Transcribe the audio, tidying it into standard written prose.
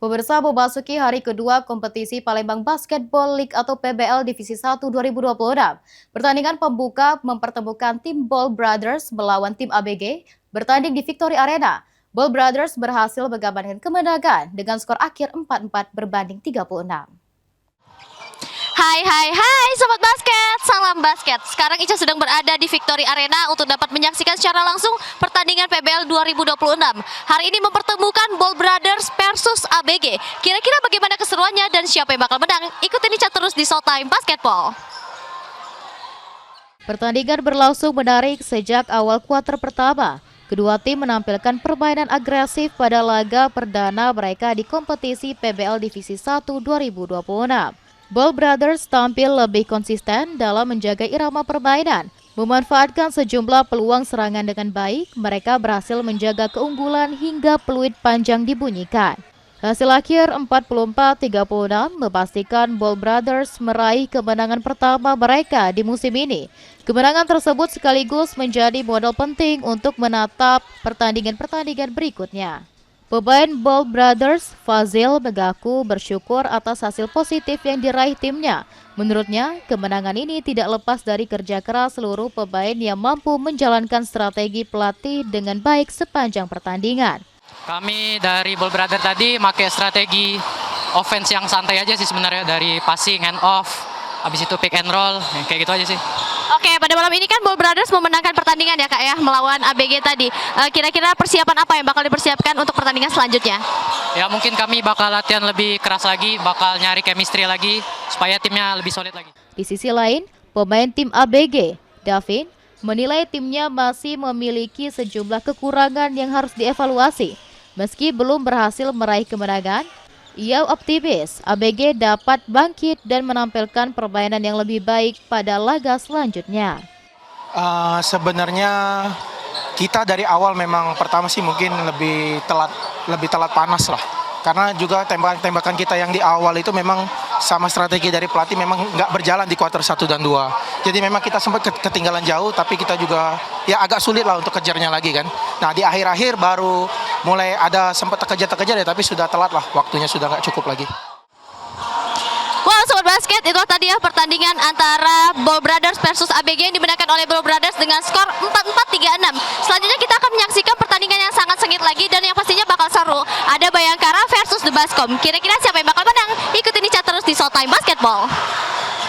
Pemirsa memasuki hari kedua kompetisi Palembang Basketball League atau PBL Divisi 1 2026. Pertandingan pembuka mempertemukan tim Ball Brothers melawan tim ABG bertanding di Victory Arena. Ball Brothers berhasil mengamankan kemenangan dengan skor akhir 4-4 berbanding 36. Hai Sobat Basket, salam basket. Sekarang Ica sedang berada di Victory Arena untuk dapat menyaksikan secara langsung pertandingan PBL 2026. Hari ini mempertemukan Ball Brothers versus ABG. Kira-kira bagaimana keseruannya dan siapa yang bakal menang? Ikutin Ica terus di Showtime Basketball. Pertandingan berlangsung menarik sejak awal kuarter pertama. Kedua tim menampilkan permainan agresif pada laga perdana mereka di kompetisi PBL Divisi 1 2026. Ball Brothers tampil lebih konsisten dalam menjaga irama permainan. Memanfaatkan sejumlah peluang serangan dengan baik, mereka berhasil menjaga keunggulan hingga peluit panjang dibunyikan. Hasil akhir 44-36 memastikan Ball Brothers meraih kemenangan pertama mereka di musim ini. Kemenangan tersebut sekaligus menjadi modal penting untuk menatap pertandingan-pertandingan berikutnya. Pemain Ball Brothers, Fazil, mengaku bersyukur atas hasil positif yang diraih timnya. Menurutnya, kemenangan ini tidak lepas dari kerja keras seluruh pemain yang mampu menjalankan strategi pelatih dengan baik sepanjang pertandingan. Kami dari Ball Brothers tadi pakai strategi offense yang santai aja sih sebenarnya, dari passing, hand off, habis itu pick and roll, kayak gitu aja sih. Oke, pada malam ini kan Ball Brothers memenangkan pertandingan ya Kak ya, melawan ABG tadi. Kira-kira persiapan apa yang bakal dipersiapkan untuk pertandingan selanjutnya? Ya mungkin kami bakal latihan lebih keras lagi, bakal nyari chemistry lagi, supaya timnya lebih solid lagi. Di sisi lain, pemain tim ABG, Davin, menilai timnya masih memiliki sejumlah kekurangan yang harus dievaluasi. Meski belum berhasil meraih kemenangan, ia optimis ABG dapat bangkit dan menampilkan permainan yang lebih baik pada laga selanjutnya. Sebenarnya kita dari awal memang pertama sih mungkin lebih telat panas lah. Karena juga tembakan kita yang di awal itu memang sama strategi dari pelatih memang nggak berjalan di kuarter 1 dan 2. Jadi memang kita sempat ketinggalan jauh, tapi kita juga ya agak sulit lah untuk kejarnya lagi kan. Nah di akhir-akhir baru mulai ada sempat terkejar ya, tapi sudah telat lah, waktunya sudah nggak cukup lagi. Wah, Sobat Basket, itu tadi ya pertandingan antara Ball Brothers versus ABG yang dimenangkan oleh Ball Brothers dengan skor 44-36. Selanjutnya kita akan menyaksikan pertandingan yang sangat sengit lagi dan yang pastinya bakal seru. Ada Bayangkara versus The Baskom. Kira-kira siapa yang bakal menang? Ikutin Ica terus di Showtime Basketball.